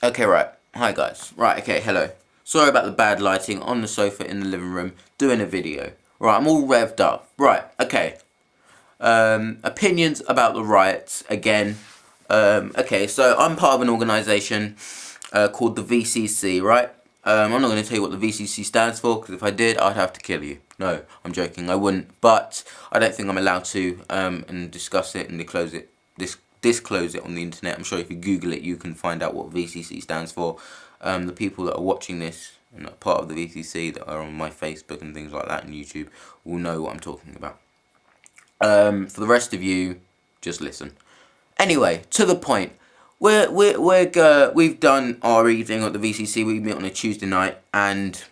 Okay, right. Hi, guys. Right, okay, hello. Sorry about the bad lighting on the sofa in the living room doing a video. Right, I'm all revved up. Right, okay. Opinions about the riots again. Okay, so I'm part of an organisation called the VCC, right? I'm not going to tell you what the VCC stands for, because if I did, I'd have to kill you. No, I'm joking, I wouldn't. But I don't think I'm allowed to and discuss it and disclose it on the internet. I'm sure if you Google it, you can find out what VCC stands for. The people that are watching this and are part of the VCC that are on my Facebook and things like that and YouTube will know what I'm talking about. For the rest of you, just listen. Anyway, to the point. We've done our evening at the VCC. We meet on a Tuesday night, and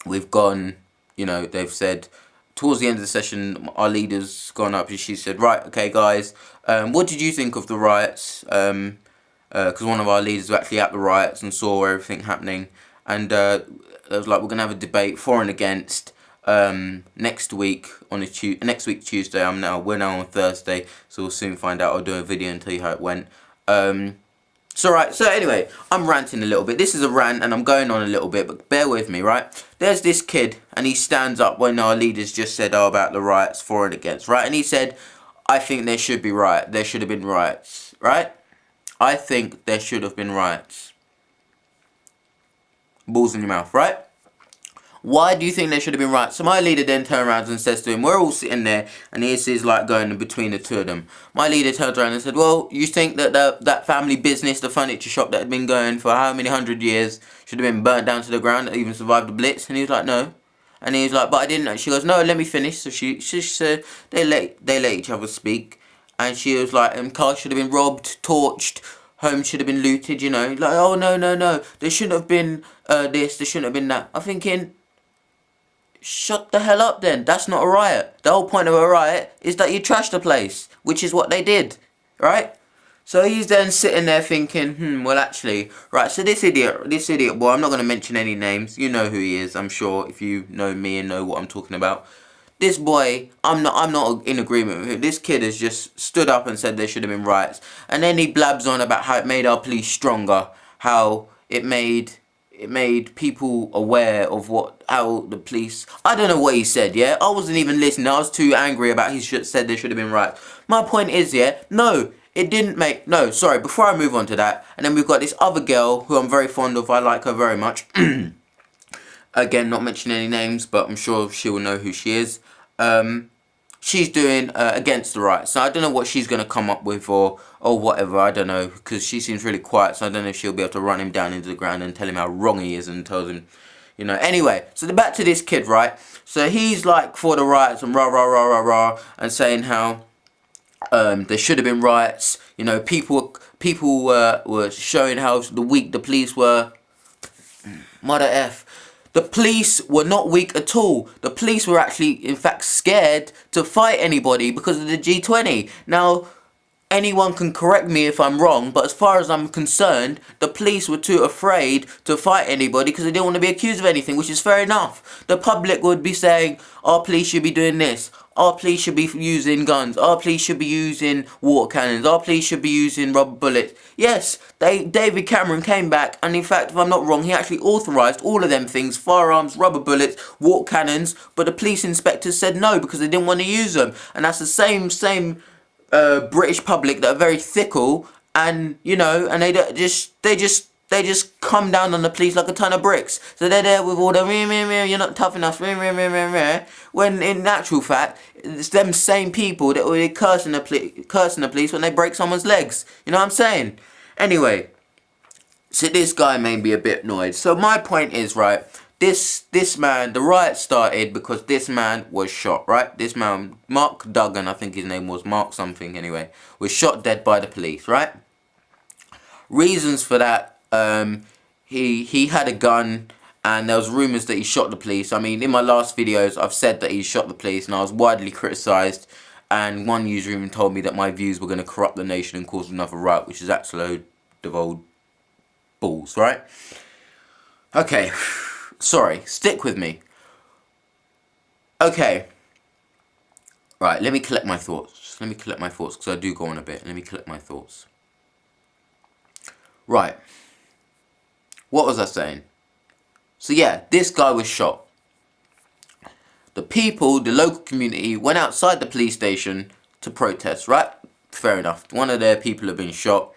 we've gone. You know, they've said towards the end of the session, our leader's gone up and she said, "Right, okay, guys, what did you think of the riots?" Because one of our leaders was actually at the riots and saw everything happening, and it was like, we're gonna have a debate for and against. Next week on next week Tuesday. We're now on Thursday, so we'll soon find out. I'll do a video and tell you how it went. So right, so anyway, I'm ranting a little bit. This is a rant and I'm going on a little bit, but bear with me, right? There's this kid and he stands up when our leaders just said, oh, about the riots for and against, right? And he said, I think there should be there should have been riots, right? I think there should have been riots. Balls in your mouth, right? Why do you think there should have been riots? So my leader then turns around and says to him, we're all sitting there, and this is like going in between the two of them. My leader turns around and said, well, you think that that family business, the furniture shop that had been going for how many 100 years, should have been burnt down to the ground, that even survived the Blitz? And he was like, no. And he was like, but I didn't. And she goes, no, let me finish. So she said, they let each other speak. And she was like, cars should have been robbed, torched, homes should have been looted, you know. Like, oh, no, no, no. There shouldn't have been this, there shouldn't have been that. I'm thinking, shut the hell up then. That's not a riot. The whole point of a riot is that you trash the place, which is what they did, right? So he's then sitting there thinking, well actually, right, so this idiot boy, I'm not going to mention any names, you know who he is, I'm sure, if you know me and know what I'm talking about. This boy, I'm not in agreement with him. This kid has just stood up and said there should have been riots. And then he blabs on about how it made our police stronger, how it made people aware of how the police. I don't know what he said. Yeah, I wasn't even listening. I was too angry about said there should have been riots. My point is, yeah, no, it didn't make. No, sorry. Before I move on to that, and then we've got this other girl who I'm very fond of. I like her very much. Again, not mentioning any names, but I'm sure she will know who she is. She's doing against the riots. So I don't know what she's going to come up with or whatever. I don't know, because she seems really quiet. So I don't know if she'll be able to run him down into the ground and tell him how wrong he is and tells him, you know. Anyway, so back to this kid, right? So he's like for the riots and rah rah rah rah rah and saying how there should have been riots. You know, people were showing how weak the police were. Mother F. The police were not weak at all. The police were actually, in fact, scared to fight anybody because of the G20. Now, anyone can correct me if I'm wrong, but as far as I'm concerned, the police were too afraid to fight anybody because they didn't want to be accused of anything, which is fair enough. The public would be saying, our police should be doing this. Our police should be using guns. Our police should be using water cannons. Our police should be using rubber bullets. Yes, David Cameron came back, and in fact, if I'm not wrong, he actually authorised all of them things, firearms, rubber bullets, water cannons, but the police inspectors said no because they didn't want to use them. And that's the same British public that are very fickle, and you know, and they just come down on the police like a ton of bricks. So they're there with all the you're not tough enough, when in actual fact it's them same people that were cursing the police when they break someone's legs. You know what I'm saying? Anyway, so this guy made me a bit annoyed. So my point is, right, this man, the riot started because this man was shot, right? This man, Mark Duggan, I think his name was, Mark something anyway, was shot dead by the police, right? Reasons for that, he had a gun, and there was rumours that he shot the police. I mean, in my last videos, I've said that he shot the police, and I was widely criticised, and one user even told me that my views were going to corrupt the nation and cause another riot, which is absolute of old balls, right? Okay, sorry, stick with me. Okay, right, let me collect my thoughts. Because I do go on a bit. Let me collect my thoughts. Right, What was I saying? So yeah, this guy was shot. The people, the local community, went outside the police station to protest, right? Fair enough. One of their people had been shot.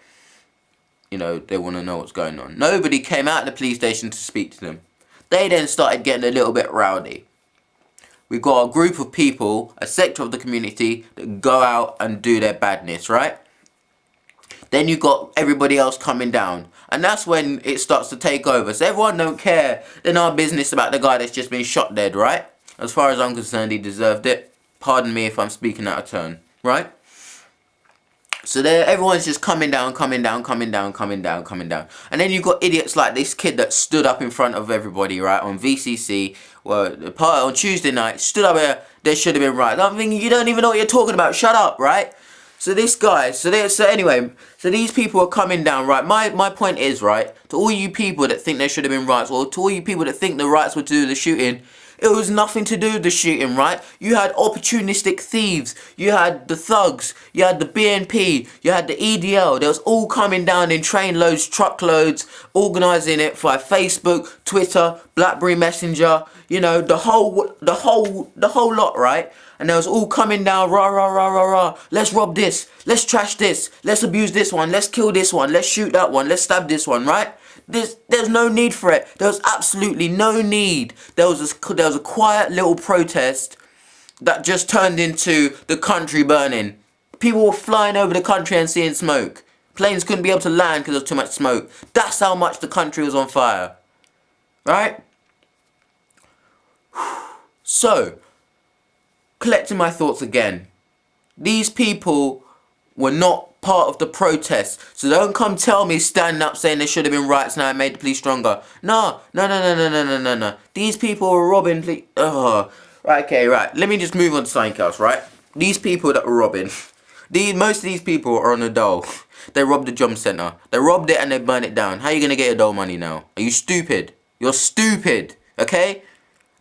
You know, they want to know what's going on. Nobody came out of the police station to speak to them. They then started getting a little bit rowdy. We've got a group of people, a sector of the community, that go out and do their badness, right? Then you got everybody else coming down. And that's when it starts to take over. So everyone don't care. They're not business about the guy that's just been shot dead, right? As far as I'm concerned, he deserved it. Pardon me if I'm speaking out of turn, right? So there, everyone's just coming down. And then you've got idiots like this kid that stood up in front of everybody, right, on VCC, well, the party on Tuesday night, stood up there, there should have been right. I'm thinking, you don't even know what you're talking about, shut up, right? So this guy, so anyway, so these people are coming down, right? My point is, right, to all you people that think there should have been riots, or to all you people that think the riots were to do with the shooting, it was nothing to do with the shooting, right? You had opportunistic thieves, you had the thugs, you had the BNP, you had the EDL. They was all coming down in trainloads, truckloads, organising it via Facebook, Twitter, BlackBerry Messenger, you know, the whole lot, right? And they was all coming down, rah, rah, rah, rah, rah. Let's rob this. Let's trash this. Let's abuse this one. Let's kill this one. Let's shoot that one. Let's stab this one, right? There's no need for it. There was absolutely no need. There was a quiet little protest that just turned into the country burning. People were flying over the country and seeing smoke. Planes couldn't be able to land because there was too much smoke. That's how much the country was on fire. Right? So, collecting my thoughts again. These people were not part of the protest. So don't come tell me standing up saying there should have been riots now and made the police stronger. No. These people were robbing police. Oh. Right, okay, right. Let me just move on to something else, right? These people that were robbing. Most of these people are on a dole. They robbed the Jom Centre. They robbed it and they burned it down. How are you going to get your dole money now? Are you stupid? You're stupid. Okay?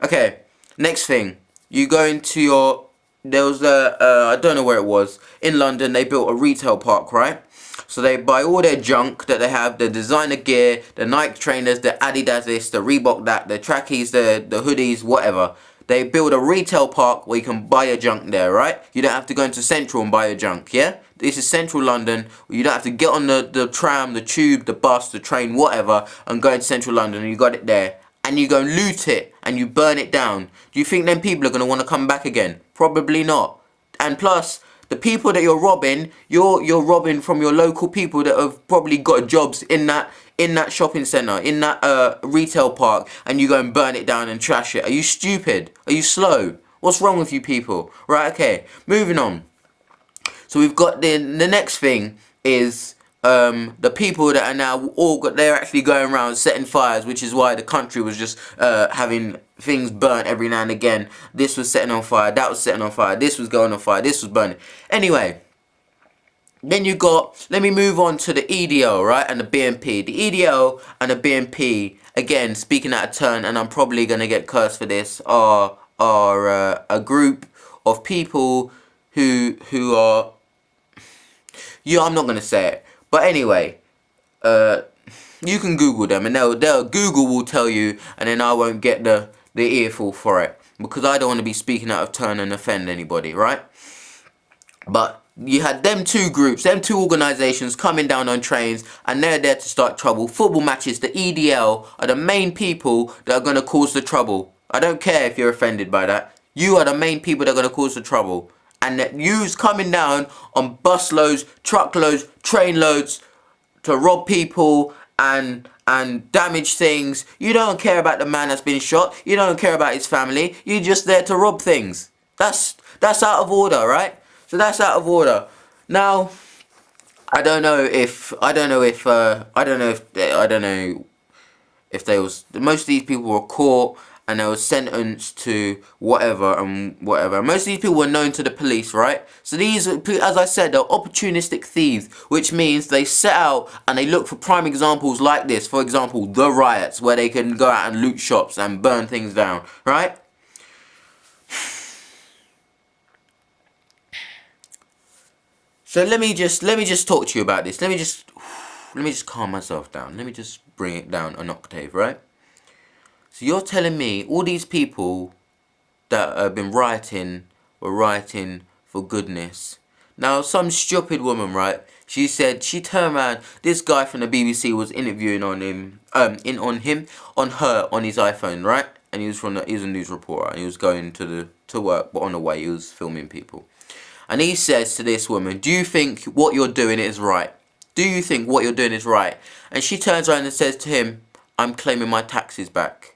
Okay. Next thing. You go into your... There was I don't know where it was. In London, they built a retail park, right? So they buy all their junk that they have, the designer gear, the Nike trainers, the Adidas this, the Reebok that, the trackies, the hoodies, whatever. They build a retail park where you can buy your junk there, right? You don't have to go into Central and buy your junk, yeah? This is Central London. You don't have to get on the tram, the tube, the bus, the train, whatever, and go into Central London and you got it there. And you go and loot it and you burn it down. Do you think then people are going to want to come back again? Probably not. And plus, the people that you're robbing, you're robbing from your local people that have probably got jobs in that shopping centre, in that retail park, and you go and burn it down and trash it. Are you stupid? Are you slow? What's wrong with you people? Right, okay, moving on. So we've got the next thing is the people that are now they're actually going around setting fires, which is why the country was just having things burnt every now and again. This was setting on fire, that was setting on fire, this was going on fire, this was burning. Anyway, then you got, let me move on to the EDL, right, and the BNP. The EDL and the BNP, again, speaking out of turn, and I'm probably going to get cursed for this, are a group of people who are... Yeah, I'm not going to say it. But anyway, you can Google them and Google will tell you, and then I won't get the earful for it. Because I don't want to be speaking out of turn and offend anybody, right? But you had them two groups, them two organisations coming down on trains, and they're there to start trouble. Football matches, the EDL, are the main people that are going to cause the trouble. I don't care if you're offended by that. You are the main people that are going to cause the trouble. And that you's coming down on bus loads, truck loads, train loads to rob people and damage things. You don't care about the man that's been shot. You don't care about his family. You're just there to rob things. That's out of order, right? So that's out of order. Now, I don't know if they was... Most of these people were caught and they were sentenced to whatever and whatever. Most of these people were known to the police, right? So these, as I said, they're opportunistic thieves, which means they set out and they look for prime examples like this. For example, the riots, where they can go out and loot shops and burn things down, right? So let me just talk to you about this. let me just calm myself down. Let me just bring it down an octave, right? So you're telling me all these people that have been rioting were rioting for goodness. Now, some stupid woman, right? She said she turned around. This guy from the BBC was interviewing on him, on her, on his iPhone, right? And he was a news reporter. And he was going to work, but on the way he was filming people. And he says to this woman, "Do you think what you're doing is right? Do you think what you're doing is right?" And she turns around and says to him, "I'm claiming my taxes back.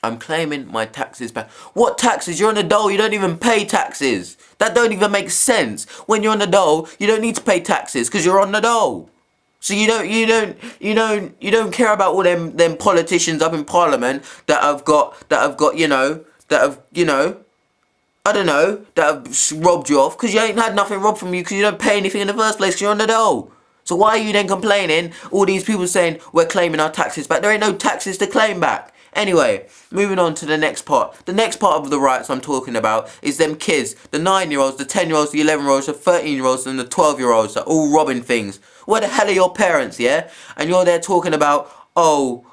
I'm claiming my taxes back." What taxes? You're on the dole. You don't even pay taxes. That don't even make sense. When you're on the dole, you don't need to pay taxes because you're on the dole. So you don't care about all them politicians up in Parliament that have got I don't know, that have robbed you off, because you ain't had nothing robbed from you because you don't pay anything in the first place because you're on the dole. So why are you then complaining? All these people saying we're claiming our taxes back. There ain't no taxes to claim back. Anyway, moving on to the next part. The next part of the riots I'm talking about is them kids. The 9-year-olds, the 10-year-olds, the 11-year-olds, the 13-year-olds and the 12-year-olds that are all robbing things. Where the hell are your parents, yeah? And you're there talking about, oh,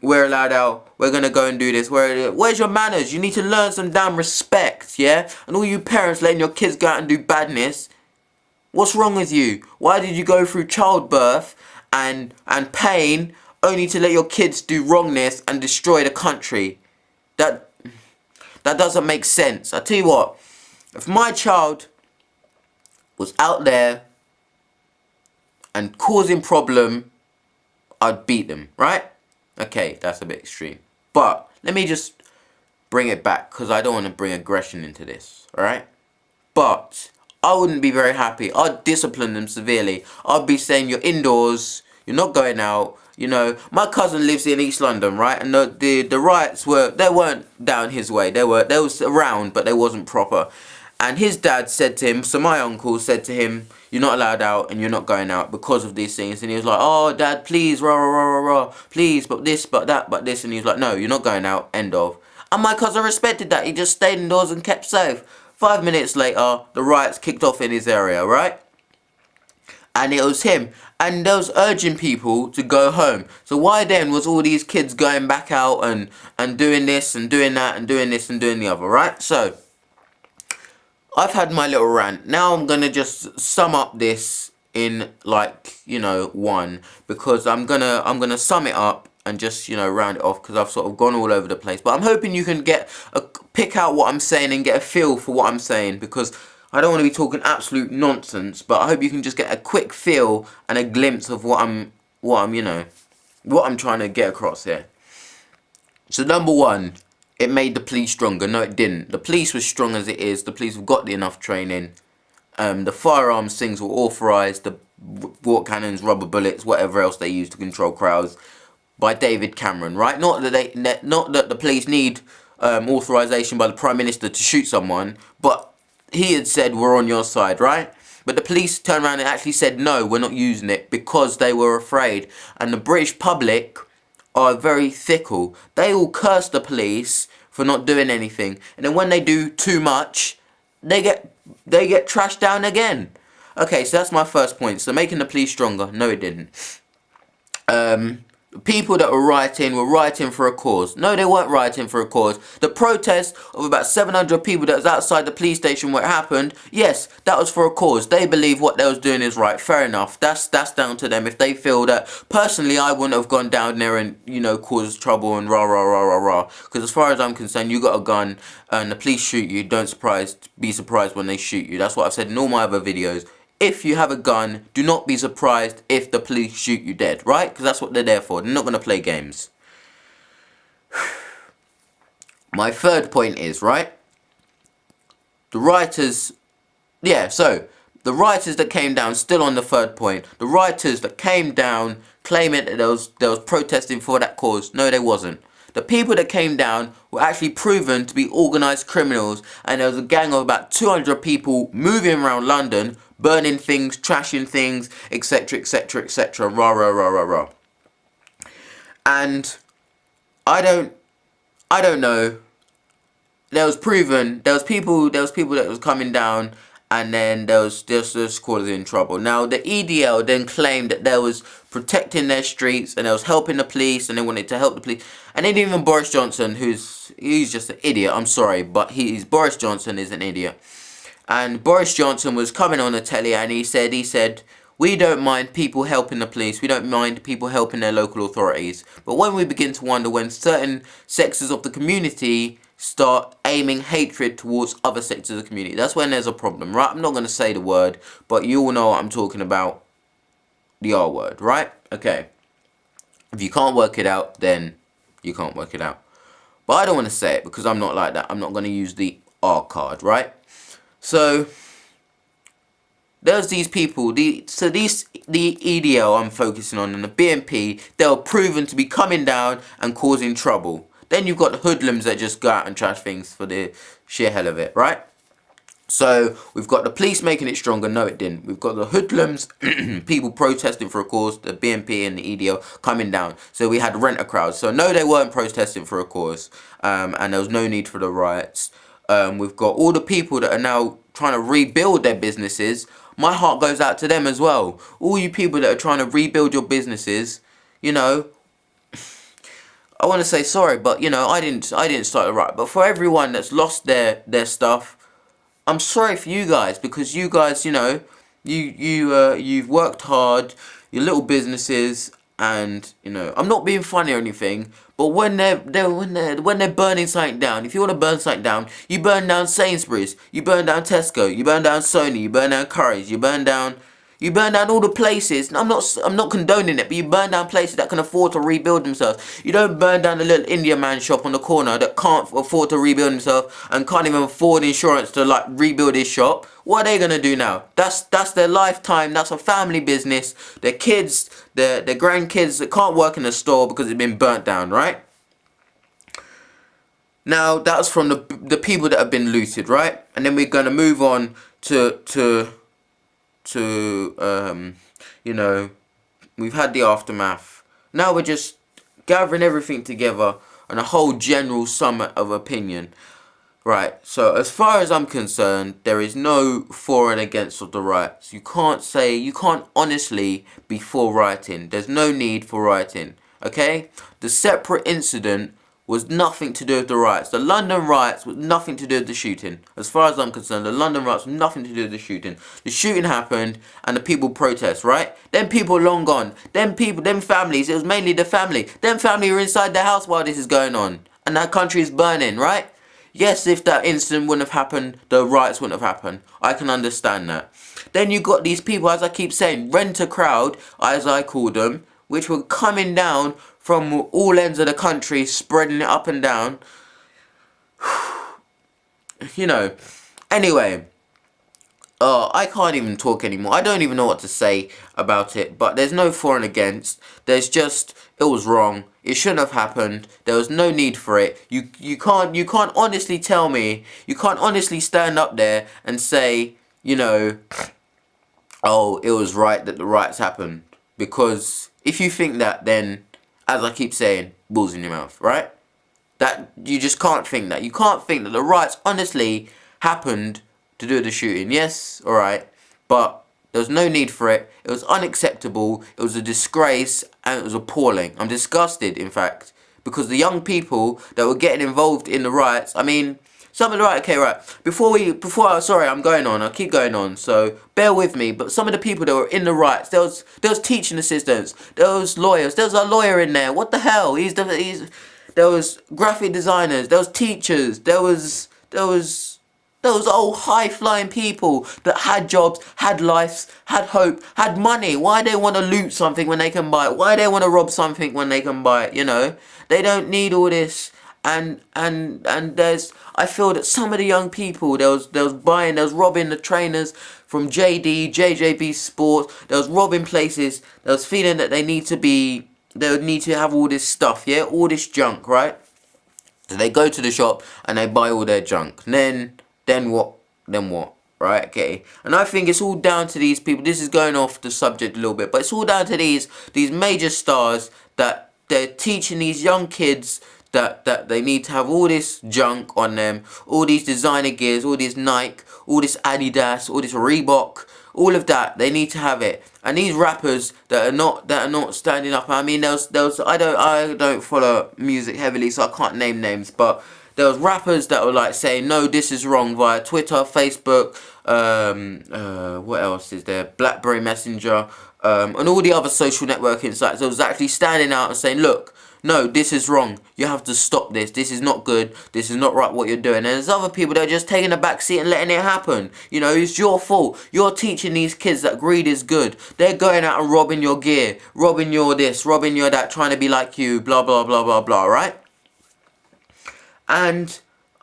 we're allowed out, we're gonna go and do this. Where's your manners? You need to learn some damn respect, yeah? And all you parents letting your kids go out and do badness, what's wrong with you? Why did you go through childbirth and pain only to let your kids do wrongness and destroy the country? That doesn't make sense. I tell you what, if my child was out there and causing problem, I'd beat them, right? Okay, that's a bit extreme. But let me just bring it back because I don't want to bring aggression into this, alright? But I wouldn't be very happy. I'd discipline them severely. I'd be saying you're indoors, you're not going out. You know, my cousin lives in East London, right? And the riots weren't down his way. They was around, but they wasn't proper. And his dad said to him, so my uncle said to him, "You're not allowed out and you're not going out because of these things." And he was like, "Oh, Dad, please, rah, rah, rah, rah, rah, please, but this, but that, but this." And he was like, "No, you're not going out, end of." And my cousin respected that. He just stayed indoors and kept safe. 5 minutes later, the riots kicked off in his area, right? And it was him. And they was urging people to go home. So why then was all these kids going back out and doing this and doing that and doing this and doing the other, right? So I've had my little rant. Now I'm gonna just sum up this in like, one, because I'm gonna sum it up and just, round it off because I've sort of gone all over the place. But I'm hoping you can pick out what I'm saying and get a feel for what I'm saying, because I don't want to be talking absolute nonsense, but I hope you can just get a quick feel and a glimpse of what I'm trying to get across here. So number one, it made the police stronger. No, it didn't. The police was strong as it is. The police have got enough training. The firearms things were authorised. The water cannons, rubber bullets, whatever else they use to control crowds, by David Cameron, right? Not that the police need authorisation by the Prime Minister to shoot someone, but he had said we're on your side, right? But the police turned around and actually said no, we're not using it, because they were afraid. And the British public are very fickle. They all curse the police for not doing anything, and then when they do too much, they get trashed down again. Okay, so that's my first point. So making the police stronger, no it didn't. People that were rioting for a cause. No, they weren't rioting for a cause. The protest of about 700 people that was outside the police station where it happened, yes, that was for a cause. They believe what they was doing is right. Fair enough. That's down to them. If they feel that, personally, I wouldn't have gone down there and, caused trouble and rah, rah, rah, rah, rah. Because as far as I'm concerned, you got a gun and the police shoot you, don't be surprised when they shoot you. That's what I've said in all my other videos. If you have a gun, do not be surprised if the police shoot you dead, right? Because that's what they're there for. They're not going to play games. My third point is, right? The rioters... Yeah, so, the rioters that came down, still on the third point. The rioters that came down claiming that there was protesting for that cause. No, there wasn't. The people that came down were actually proven to be organised criminals, and there was a gang of about 200 people moving around London, burning things, trashing things, etc, etc, etc, rah, rah, rah, rah, rah. And I don't know, there was people that was coming down, and then there was just causing trouble. Now the EDL then claimed that there was protecting their streets and they was helping the police and they wanted to help the police. And then even Boris Johnson, he's just an idiot. I'm sorry, but Boris Johnson is an idiot. And Boris Johnson was coming on the telly and he said, we don't mind people helping the police, we don't mind people helping their local authorities. But when we begin to wonder when certain sectors of the community start aiming hatred towards other sectors of the community, that's when there's a problem, right? I'm not going to say the word, but you all know what I'm talking about. The R word, right? Okay. If you can't work it out, then you can't work it out. But I don't want to say it because I'm not like that. I'm not going to use the R card, right? So there's these people, the EDL I'm focusing on and the BNP, they were proven to be coming down and causing trouble. Then you've got the hoodlums that just go out and trash things for the sheer hell of it, right? So we've got the police making it stronger. No, it didn't. We've got the hoodlums, people protesting for a cause, the BNP and the EDL coming down. So we had rent-a-crowds. So no, they weren't protesting for a cause, and there was no need for the riots. We've got all the people that are now trying to rebuild their businesses. My heart goes out to them as well. All you people that are trying to rebuild your businesses, you know, I want to say sorry, but you know, I didn't start the riot. But for everyone that's lost their stuff, I'm sorry for you guys, because you guys, you know, you've worked hard, your little businesses, and you know, I'm not being funny or anything, but when they're burning something down, if you want to burn something down, you burn down Sainsbury's, you burn down Tesco, you burn down Sony, you burn down Curry's, you burn down all the places. I'm not condoning it, but you burn down places that can afford to rebuild themselves. You don't burn down the little Indian man shop on the corner that can't afford to rebuild himself and can't even afford insurance to like rebuild his shop. What are they gonna do now? That's their lifetime. That's a family business. Their kids, their grandkids that can't work in the store because it's been burnt down, right? Now that's from the people that have been looted, right? And then we're gonna move on to you know, we've had the aftermath. Now we're just gathering everything together on a whole general summit of opinion. Right, so as far as I'm concerned, there is no for and against of the riots. You can't honestly be for rioting. There's no need for rioting, okay? The separate incident was nothing to do with the riots. The London riots was nothing to do with the shooting. As far as I'm concerned, the London riots was nothing to do with the shooting. The shooting happened and the people protest, right? Them people long gone. Them people, them families, it was mainly the family. Them family were inside the house while this is going on. And that country is burning, right? Yes, if that incident wouldn't have happened, the riots wouldn't have happened. I can understand that. Then you got these people, as I keep saying, rent-a-crowd, as I call them, which were coming down from all ends of the country, spreading it up and down. You know, anyway, I can't even talk anymore. I don't even know what to say about it, but there's no for and against. There's just, it was wrong. It shouldn't have happened. There was no need for it. You can't honestly tell me, you can't honestly stand up there and say, you know, oh, it was right that the riots happened. Because if you think that, then, as I keep saying, balls in your mouth, right? That, you just can't think that. You can't think that the riots honestly happened to do with the shooting. Yes, alright, but there was no need for it. It was unacceptable. It was a disgrace, and it was appalling. I'm disgusted, in fact, because the young people that were getting involved in the riots, I mean, some of the right, okay, right. Sorry, I'm going on. I'll keep going on. So bear with me. But some of the people that were in the riots, there was teaching assistants, there was lawyers, there was a lawyer in there. What the hell? There was graphic designers, there was teachers, there was old high-flying people that had jobs, had lives, had hope, had money. Why they want to loot something when they can buy it? Why they want to rob something when they can buy it? You know, they don't need all this. And I feel that some of the young people, there was robbing the trainers from JJB Sports. There was robbing places. There was feeling that they would need to have all this stuff, yeah, all this junk, right? So they go to the shop and they buy all their junk. Then what? Right? Okay. And I think it's all down to these people. This is going off the subject a little bit, but it's all down to these major stars that they're teaching these young kids that they need to have all this junk on them, all these designer gears, all these Nike, all this Adidas, all this Reebok, all of that. They need to have it. And these rappers that are not standing up. I mean, there was I don't follow music heavily, so I can't name names, but there was rappers that were like saying, no, this is wrong, via Twitter, Facebook, what else is there, BlackBerry Messenger, and all the other social networking sites. That was actually standing out and saying, look, no, this is wrong. You have to stop this. This is not good. This is not right what you're doing. And there's other people that are just taking a back seat and letting it happen. You know, it's your fault. You're teaching these kids that greed is good. They're going out and robbing your gear, robbing your this, robbing your that, trying to be like you, blah, blah, blah, blah, blah, right? And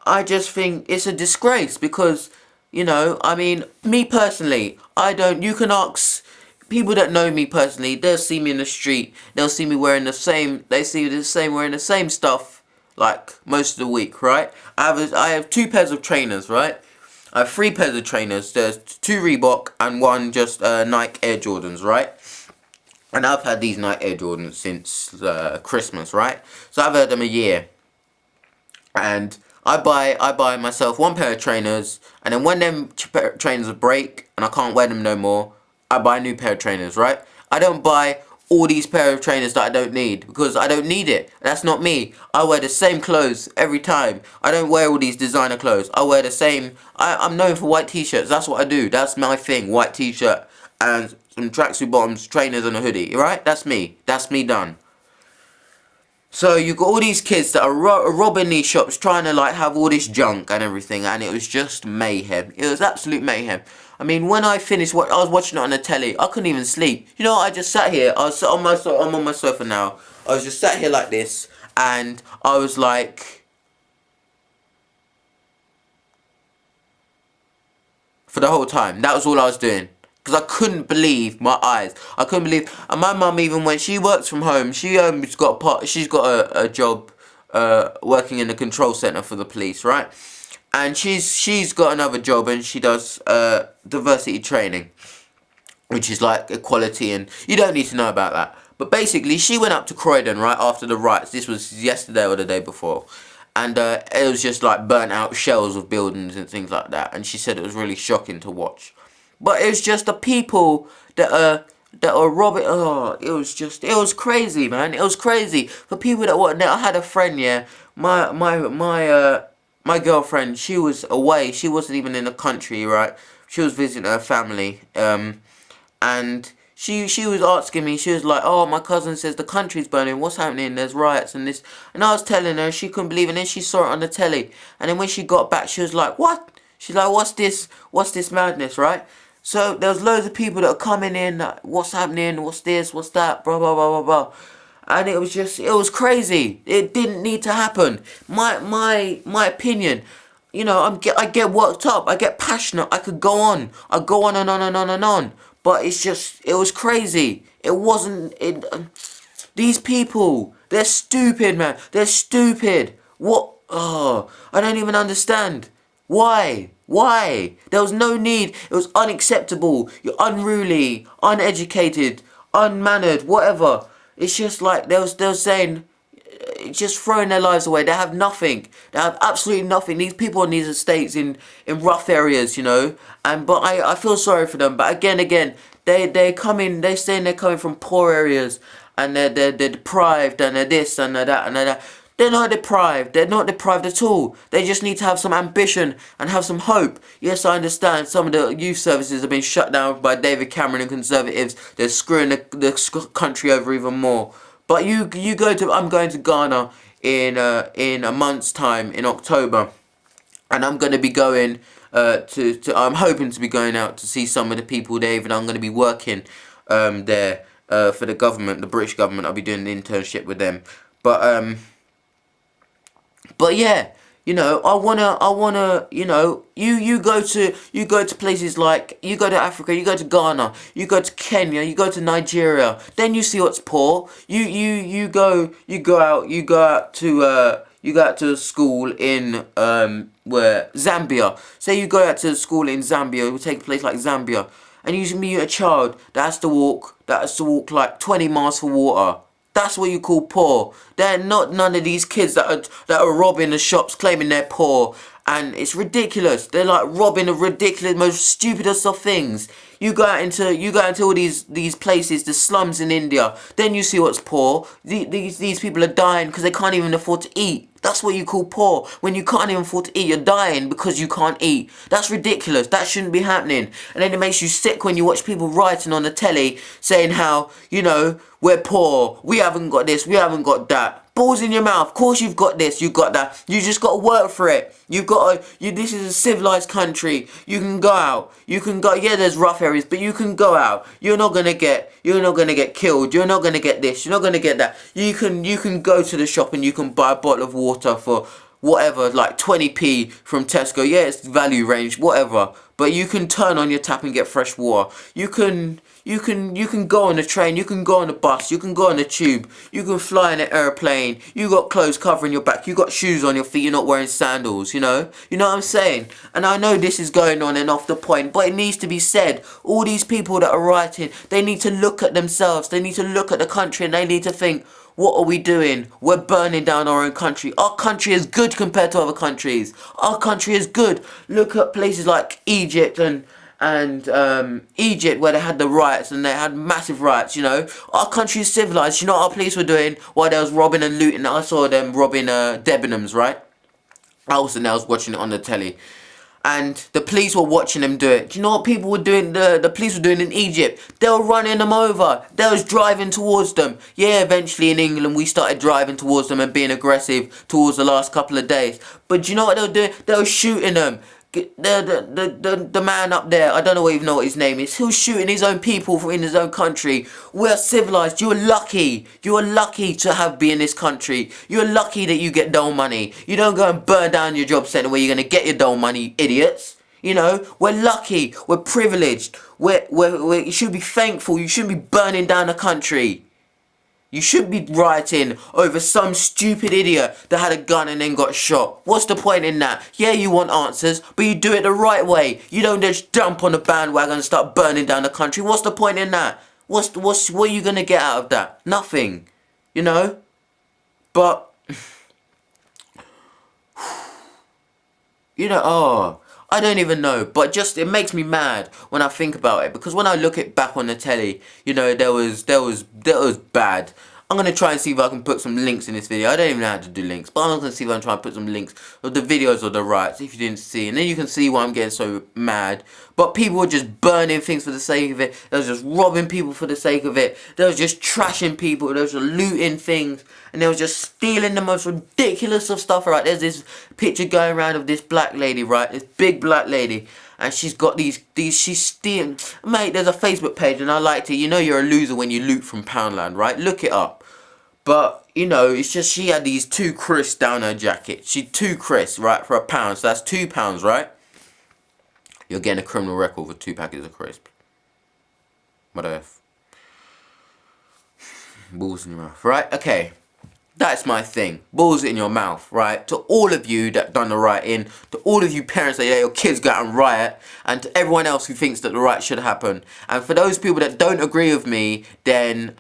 I just think it's a disgrace because, you know, I mean, me personally, you can ask people that know me personally, they'll see me in the street, they'll see me wearing wearing the same stuff, like, most of the week, right? I have 2 pairs of trainers, right? I have 3 pairs of trainers, there's 2 Reebok and 1 just Nike Air Jordans, right? And I've had these Nike Air Jordans since Christmas, right? So I've had them a year. And I buy myself 1 pair of trainers, and then when them trainers break and I can't wear them no more, I buy a new pair of trainers, right? I don't buy all these pair of trainers that I don't need, because I don't need it. That's not me. I wear the same clothes every time. I don't wear all these designer clothes. I wear the same. I'm known for white t-shirts. That's what I do. That's my thing. White t-shirt and some tracksuit bottoms, trainers and a hoodie, right? That's me. That's me done. So you got all these kids that are robbing these shops, trying to like have all this junk and everything, and it was just mayhem. It was absolute mayhem. I mean, when I finished what I was watching it on the telly, I couldn't even sleep. You know, I just sat here. I was on I'm on my sofa now. I was just sat here like this, and I was like, for the whole time. That was all I was doing. Because I couldn't believe my eyes. I couldn't believe. And my mum, even when she works from home, she's got a job working in the control centre for the police, right? And she's got another job, and she does diversity training, which is like equality, and you don't need to know about that. But basically, she went up to Croydon right after the riots. This was yesterday or the day before. And it was just like burnt out shells of buildings and things like that. And she said it was really shocking to watch. But it was just the people that are robbing. Oh, it was crazy, man. It was crazy for people that were. I had a friend, yeah. My girlfriend. She was away. She wasn't even in the country, right? She was visiting her family. And she was asking me. She was like, "Oh, my cousin says the country's burning. What's happening? There's riots and this." And I was telling her. She couldn't believe it. And then she saw it on the telly. And then when she got back, she was like, "What?" She's like, "What's this? What's this madness?" Right? So there was loads of people that are coming in, like, what's happening, what's this, what's that, blah, blah, blah, blah, blah. And it was crazy. It didn't need to happen. My opinion, you know, I get worked up, I get passionate, I could go on. I go on and on and on and on. But it was crazy. These people, they're stupid, man. They're stupid. What? Oh, I don't even understand. Why? Why? There was no need. It was unacceptable. You're unruly, uneducated, unmannered, whatever. It's just like they was saying, just throwing their lives away. They have nothing. They have absolutely nothing. These people in these estates in rough areas, you know. But I feel sorry for them. But again, they're saying they're coming from poor areas, and they're deprived, and they're this and they're that and they're that. They're not deprived. They're not deprived at all. They just need to have some ambition and have some hope. Yes, I understand some of the youth services have been shut down by David Cameron and Conservatives. They're screwing the country over even more. But I'm going to Ghana in a month's time, in October. And I'm going to be going I'm hoping to be going out to see some of the people there. Even I'm going to be working there for the government, the British government. I'll be doing an internship with them. But yeah, you know, I wanna, you know, you go to places like, you go to Africa, you go to Ghana, you go to Kenya, you go to Nigeria, then you see what's poor. You go out to school in where Zambia. Say you go out to school in Zambia, we take a place like Zambia, and you meet a child that has to walk like 20 miles for water. That's what you call poor. They're not none of these kids that are robbing the shops, claiming they're poor and it's ridiculous. They're like robbing the ridiculous, most stupidest of things. You go out into all these places, the slums in India. Then you see what's poor. These people are dying because they can't even afford to eat. That's what you call poor. When you can't even afford to eat, you're dying because you can't eat. That's ridiculous. That shouldn't be happening. And then it makes you sick when you watch people writing on the telly saying how, you know, we're poor, we haven't got this, we haven't got that. Balls in your mouth. Of course you've got this, you've got that. You just got to work for it. You've got to, this is a civilized country. You can go out. You can go, yeah, there's rough areas, but you can go out. You're not going to get killed. You're not going to get this. You're not going to get that. You can go to the shop and you can buy a bottle of water for whatever, like 20p from Tesco. Yeah, it's value range, whatever. But you can turn on your tap and get fresh water. You can go on a train, you can go on a bus, you can go on a tube, you can fly in an airplane, you got clothes covering your back, you got shoes on your feet, you're not wearing sandals, you know what I'm saying? And I know this is going on and off the point, but it needs to be said. All these people that are writing, they need to look at themselves, they need to look at the country, and they need to think, what are we doing? We're burning down our own country. Our country is good compared to other countries. Our country is good. Look at places like Egypt and Egypt, where they had the riots and they had massive riots, you know. Our country is civilized. You know what our police were doing while they was robbing and looting? I saw them robbing Debenhams, right? I was watching it on the telly. And the police were watching them do it. Do you know what people were doing? The police were doing in Egypt? They were running them over. They was driving towards them. Yeah, eventually in England we started driving towards them and being aggressive towards the last couple of days. But do you know what they were doing? They were shooting them. The man up there, I don't even know what his name is. He was shooting his own people in his own country. We're civilized. You're lucky. You're lucky to be in this country. You're lucky that you get dole money. You don't go and burn down your job centre where you're going to get your dole money, you idiots. You know, we're lucky. We're privileged. You should be thankful. You shouldn't be burning down the country. You shouldn't be rioting over some stupid idiot that had a gun and then got shot. What's the point in that? Yeah, you want answers, but you do it the right way. You don't just jump on the bandwagon and start burning down the country. What's the point in that? What are you going to get out of that? Nothing. You know? But, you know, I don't even know, but just it makes me mad when I think about it, because when I look it back on the telly, you know, there was bad. I'm gonna try and see if I can put some links in this video. I don't even know how to do links, but I'm gonna see if I can try and put some links of the videos of the riots if you didn't see, and then you can see why I'm getting so mad. But people were just burning things for the sake of it. They was just robbing people for the sake of it. They was just trashing people. They was just looting things, and they was just stealing the most ridiculous of stuff. Right, there's this picture going around of this black lady, right, this big black lady, and she's got these she's stealing. Mate, there's a Facebook page and I liked it. You know you're a loser when you loot from Poundland, right? Look it up. But, you know, it's just she had these 2 crisps down her jacket. She 2 crisps, right, for £1. So that's £2, right? You're getting a criminal record for 2 packets of crisps. What the F? Balls in your mouth, right? Okay. That's my thing. Balls in your mouth, right? To all of you that done the writing, to all of you parents that let your kids go out and riot, and to everyone else who thinks that the riot should happen. And for those people that don't agree with me, then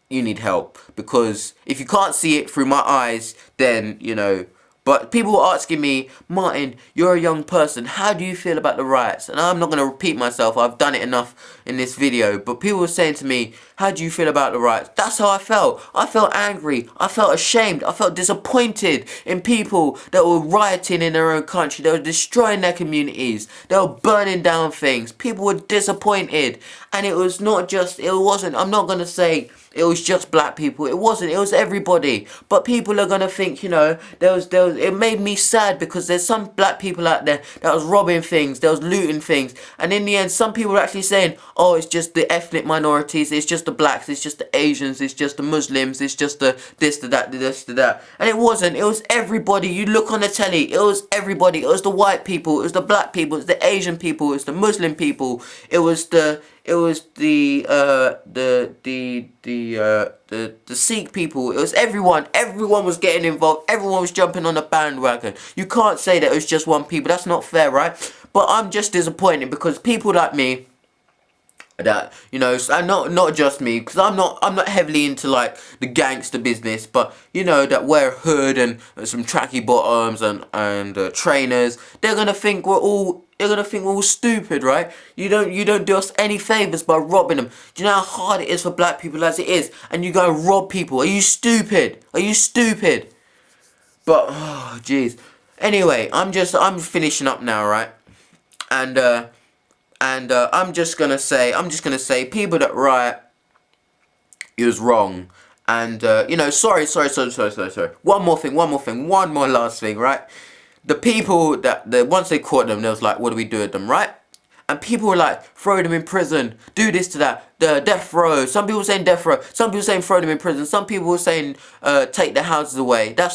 you need help. Because if you can't see it through my eyes, then, you know. But people were asking me, Martin, you're a young person, how do you feel about the riots? And I'm not going to repeat myself, I've done it enough in this video. But people were saying to me, how do you feel about the riots? That's how I felt. I felt angry. I felt ashamed. I felt disappointed in people that were rioting in their own country. They were destroying their communities. They were burning down things. People were disappointed. And it was not just, it wasn't, I'm not going to say it was just black people. It wasn't. It was everybody. But people are going to think, you know, it made me sad because there's some black people out there that was robbing things, that was looting things. And in the end, some people were actually saying, oh, it's just the ethnic minorities, it's just the blacks, it's just the Asians, it's just the Muslims, it's just the this, the that, the this, the that. And it wasn't. It was everybody. You look on the telly, it was everybody. It was the white people, it was the black people, it was the Asian people, it was the Muslim people, it was the Sikh people. It was everyone. Everyone was getting involved. Everyone was jumping on the bandwagon. You can't say that it was just one people. That's not fair, right? But I'm just disappointed because people like me that, you know, and not just me, because I'm not heavily into like the gangster business, but you know, that wear a hood and some tracky bottoms and trainers, they're gonna think we're all stupid, right? You don't do us any favors by robbing them. Do you know how hard it is for black people as it is, and you go and rob people? Are you stupid? Are you stupid? But oh jeez. Anyway, I'm finishing up now, right? And I'm just gonna say people that riot, it was wrong. And you know, sorry. One more last thing, right? The people that once they caught them, they was like, what do we do with them, right? And people were like, throw them in prison, do this to that, the death row. Some people saying death row, some people saying throw them in prison, some people were saying take their houses away. I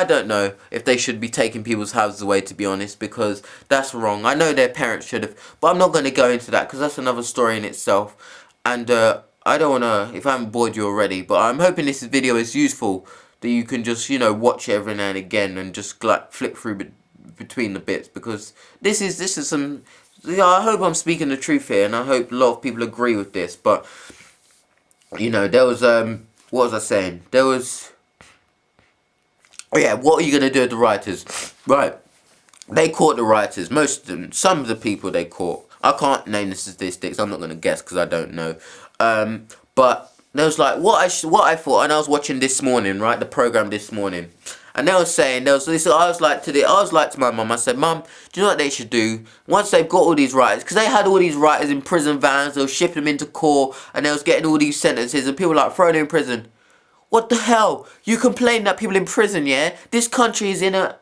don't know if they should be taking people's houses away, to be honest, because that's wrong. I know their parents should have, but I'm not going to go into that because that's another story in itself. And I don't want to, if I haven't bored you already, but I'm hoping this video is useful, that you can just, you know, watch it every now and again and just like flip through between the bits, because this is some, yeah, I hope I'm speaking the truth here, and I hope a lot of people agree with this. But you know, there was what was I saying? There was, oh yeah, what are you gonna do with the writers? Right, they caught the writers, most of them, some of the people they caught. I can't name the statistics. I'm not gonna guess because I don't know. But there was like what I thought, and I was watching this morning, right, the program this morning. And they were saying, there was this, I was like to my mum, I said, Mum, do you know what they should do? Once they've got all these writers, because they had all these writers in prison vans, they were shipping them into court, and they was getting all these sentences, and people were like, throw them in prison. What the hell? You complain that people in prison, yeah? This country is in a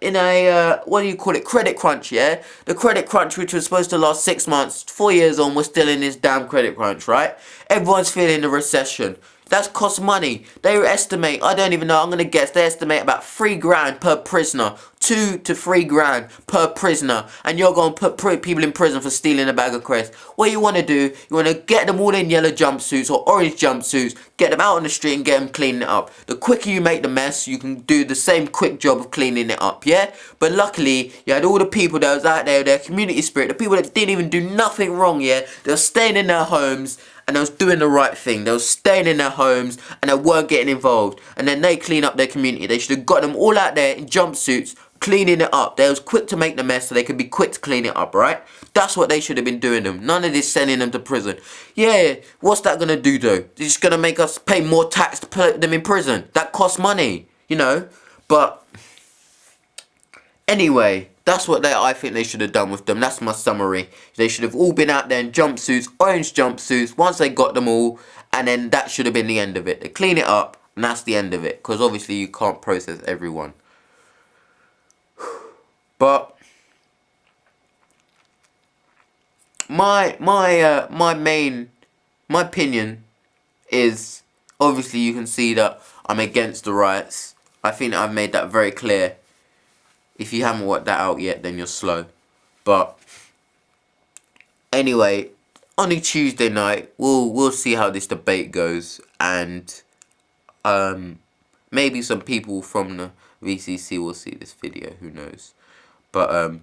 what do you call it, credit crunch, yeah? The credit crunch, which was supposed to last 6 months, 4 years on, we're still in this damn credit crunch, right? Everyone's feeling the recession. That's cost money. They estimate, I don't even know, I'm gonna guess, they estimate about 3 grand per prisoner. 2 to 3 grand per prisoner. And you're gonna put people in prison for stealing a bag of crisps. What you wanna do, you wanna get them all in yellow jumpsuits or orange jumpsuits, get them out on the street and get them cleaning it up. The quicker you make the mess, you can do the same quick job of cleaning it up, yeah? But luckily, you had all the people that was out there, their community spirit, the people that didn't even do nothing wrong, yeah? They were staying in their homes, and they was doing the right thing. They was staying in their homes, and they weren't getting involved. And then they clean up their community. They should have got them all out there in jumpsuits, cleaning it up. They was quick to make the mess, so they could be quick to clean it up, right? That's what they should have been doing them. None of this sending them to prison. Yeah, what's that gonna do though? It's just gonna make us pay more tax to put them in prison. That costs money, you know? But anyway, that's what I think they should have done with them. That's my summary. They should have all been out there in jumpsuits, orange jumpsuits, once they got them all, and then that should have been the end of it. They clean it up, and that's the end of it, because obviously you can't process everyone. But my opinion is, obviously you can see that I'm against the riots. I think that I've made that very clear. If you haven't worked that out yet, then you're slow. But anyway, on a Tuesday night, we'll see how this debate goes, and maybe some people from the VCC will see this video. Who knows? But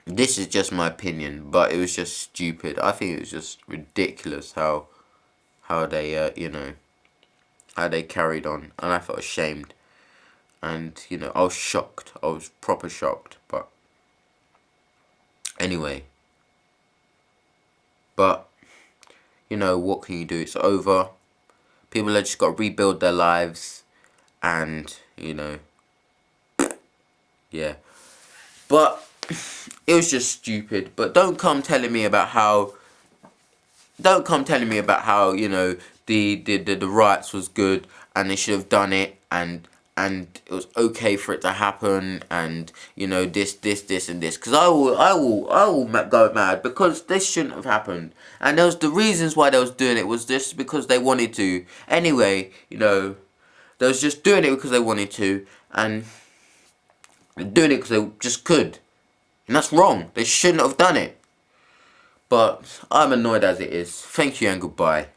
this is just my opinion. But it was just stupid. I think it was just ridiculous how they you know, how they carried on, and I felt ashamed. And, you know, I was shocked. I was proper shocked. But anyway. But, you know, what can you do? It's over. People have just got to rebuild their lives. And, you know. Yeah. But it was just stupid. But don't come telling me about how, you know, the riots was good. And they should have done it. And it was okay for it to happen, and you know, this and this, because I will go mad, because this shouldn't have happened. And there was the reasons why they was doing it was just because they wanted to. Anyway, you know, they was just doing it because they wanted to, and doing it because they just could, and that's wrong. They shouldn't have done it. But I'm annoyed as it is. Thank you and goodbye.